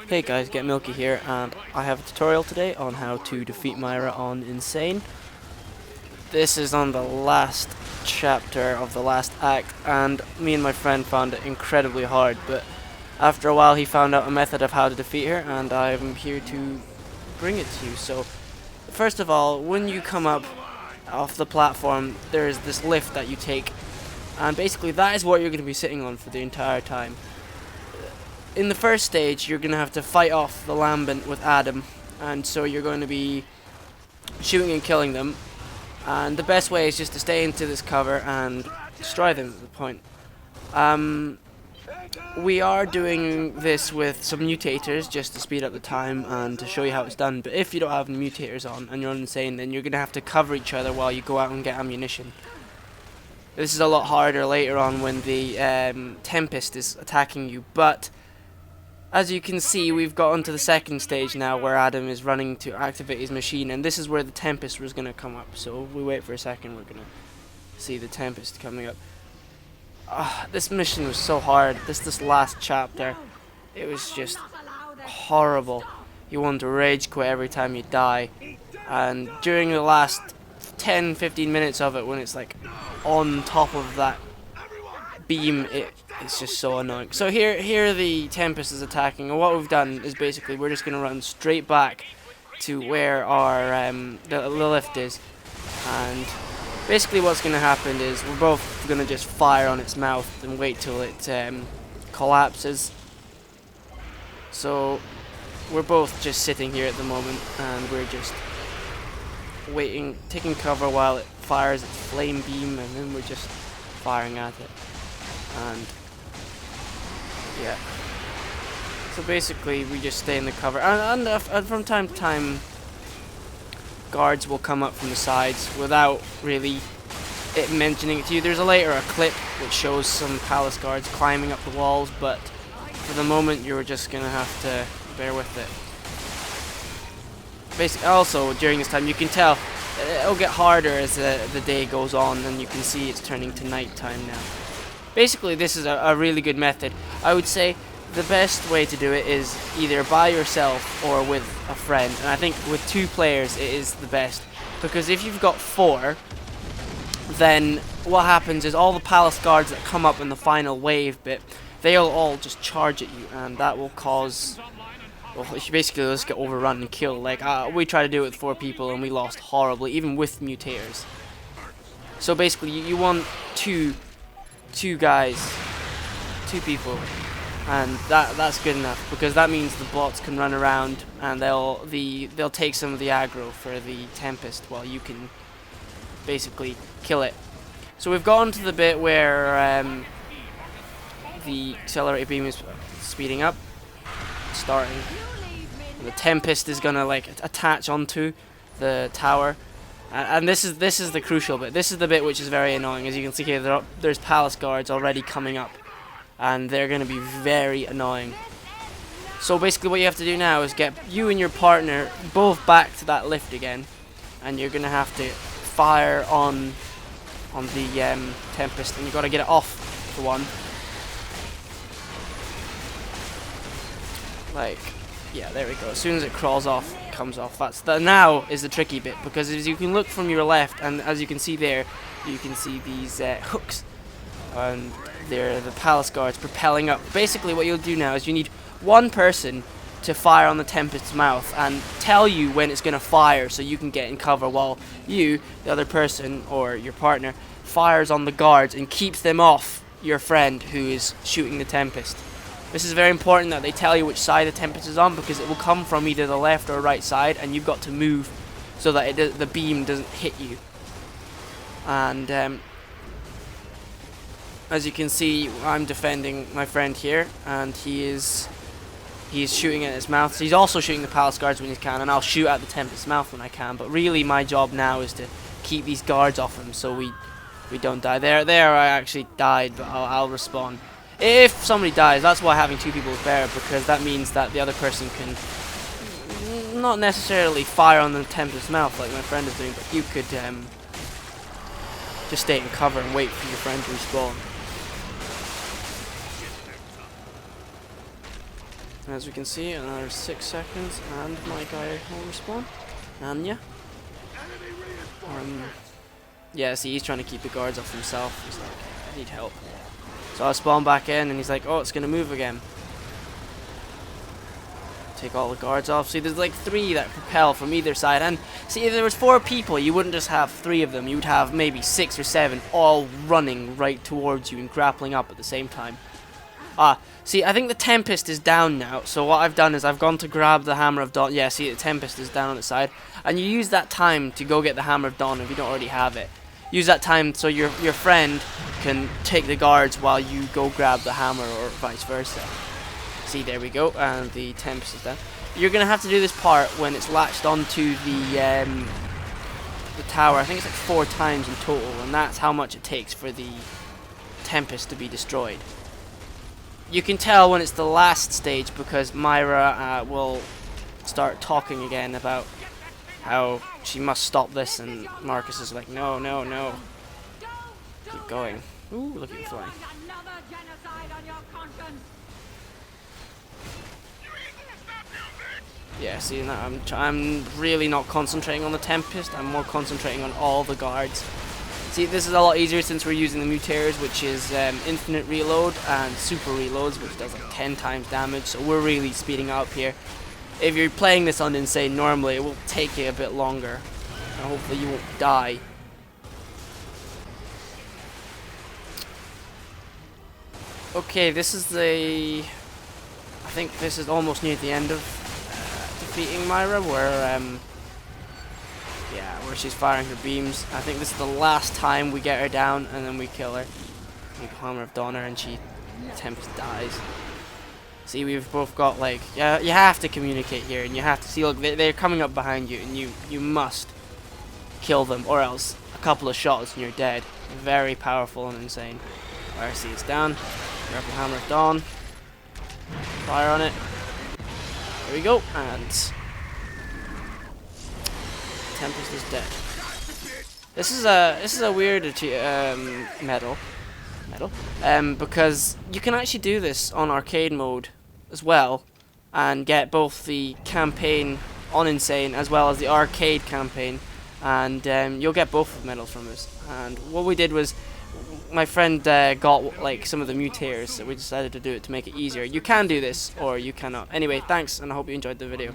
Hey guys, get Milky here, and I have a tutorial today on how to defeat Myraah on Insane. This is on the last chapter of the last act, and me and my friend found it incredibly hard, but after a while he found out a method of how to defeat her, and I'm here to bring it to you. So, first of all, when you come up off the platform, there is this lift that you take, and basically that is what you're going to be sitting on for the entire time. In the first stage, you're going to have to fight off the Lambent with Adam, and so you're going to be shooting and killing them, and the best way is just to stay into this cover and destroy them at the point. We are doing this with some mutators just to speed up the time and to show you how it's done, but if you don't have mutators on and you're on Insane, then you're going to have to cover each other while you go out and get ammunition. This is a lot harder later on when the Tempest is attacking you, but as you can see, we've got onto the second stage now where Adam is running to activate his machine, and this is where the Tempest was going to come up. So if we wait for a second, we're going to see the Tempest coming up. This mission was so hard. This last chapter, it was just horrible. You want to rage quit every time you die, and during the last 10-15 minutes of it, when it's like on top of that beam, it's just so annoying. So here the Tempest is attacking, and what we've done is basically we're just going to run straight back to where our the lift is, and basically what's going to happen is we're both going to just fire on its mouth and wait till it collapses. So we're both just sitting here at the moment, and we're just waiting, taking cover while it fires its flame beam, and then we're just firing at it. And yeah, so basically we just stay in the cover, and from time to time guards will come up from the sides without really it mentioning it to you. There's later a clip which shows some palace guards climbing up the walls, but for the moment you're just gonna have to bear with it. Basically, also during this time you can tell it'll get harder as the day goes on, and you can see it's turning to night time now. Basically, this is a really good method. I would say the best way to do it is either by yourself or with a friend. And I think with 2 players it is the best. Because if you've got 4, then what happens is all the palace guards that come up in the final wave bit, they'll all just charge at you. And that will cause... well, basically let's get overrun and killed. Like, we tried to do it with 4 people and we lost horribly, even with mutators. So basically you want two guys, 2 people, and that's good enough, because that means the bots can run around and they'll take some of the aggro for the Tempest while you can basically kill it. So we've gotten to the bit where the accelerated beam is speeding up, starting, and the Tempest is gonna like attach onto the tower. And this is the crucial bit. This is the bit which is very annoying. As you can see here, there's palace guards already coming up, and they're going to be very annoying. So basically what you have to do now is get you and your partner both back to that lift again, and you're going to have to fire on the Tempest, and you've got to get it off for one. Like, yeah, there we go. As soon as it crawls off, it comes off. Now is the tricky bit, because as you can look from your left, and as you can see there, you can see these hooks, and they're the palace guards propelling up. Basically what you'll do now is you need one person to fire on the Tempest's mouth and tell you when it's going to fire, so you can get in cover, while you, the other person, or your partner, fires on the guards and keeps them off your friend who is shooting the Tempest. This is very important that they tell you which side the Tempest is on, because it will come from either the left or right side, and you've got to move so that the beam doesn't hit you. And as you can see, I'm defending my friend here, and he's shooting at his mouth. So he's also shooting the palace guards when he can, and I'll shoot at the Tempest's mouth when I can. But really, my job now is to keep these guards off him so we don't die. There, I actually died, but I'll respawn. If somebody dies, that's why having 2 people is better, because that means that the other person can not necessarily fire on the Tempest's mouth like my friend is doing, but you could just stay in cover and wait for your friend to respawn. As we can see, another 6 seconds, and my guy will respawn. And yeah. Yeah, see, he's trying to keep the guards off himself. He's like, I need help. So I spawn back in, and he's like, oh, it's gonna move again. Take all the guards off. See, there's like 3 that propel from either side. And see, if there was 4 people, you wouldn't just have 3 of them. You would have maybe 6 or 7 all running right towards you and grappling up at the same time. See, I think the Tempest is down now. So what I've done is I've gone to grab the Hammer of Dawn. Yeah, see, the Tempest is down on the side. And you use that time to go get the Hammer of Dawn if you don't already have it. Use that time so your friend can take the guards while you go grab the hammer, or vice versa. See, there we go, and the Tempest is down. You're gonna have to do this part when it's latched onto the tower. I think it's like 4 times in total, and that's how much it takes for the Tempest to be destroyed. You can tell when it's the last stage because Myraah will start talking again about how she must stop this, and Marcus is like, no, no, no. Keep going. Ooh, look at you flying. Yeah, see, now I'm really not concentrating on the Tempest. I'm more concentrating on all the guards. See, this is a lot easier since we're using the mutators, which is infinite reload and super reloads, which does like 10 times damage. So we're really speeding up here. If you're playing this on Insane normally, it will take you a bit longer. And hopefully you won't die. Okay, this is the... I think this is almost near the end of defeating Myraah, where where she's firing her beams. I think this is the last time we get her down, and then we kill her. We Hammer of Dawn her, and Tempest dies. See, we've both got, like, yeah, you have to communicate here, and you have to see, look, they're coming up behind you, and you must kill them, or else a couple of shots and you're dead. Very powerful and insane. RC is down. Grab the Hammer of Dawn. Fire on it. There we go, and Tempest is dead. This is a weird medal, because you can actually do this on arcade mode as well, and get both the campaign on Insane as well as the arcade campaign, and you'll get both of the medals from us. And what we did was, my friend got like some of the mutators, so we decided to do it to make it easier. You can do this, or you cannot. Anyway, thanks, and I hope you enjoyed the video.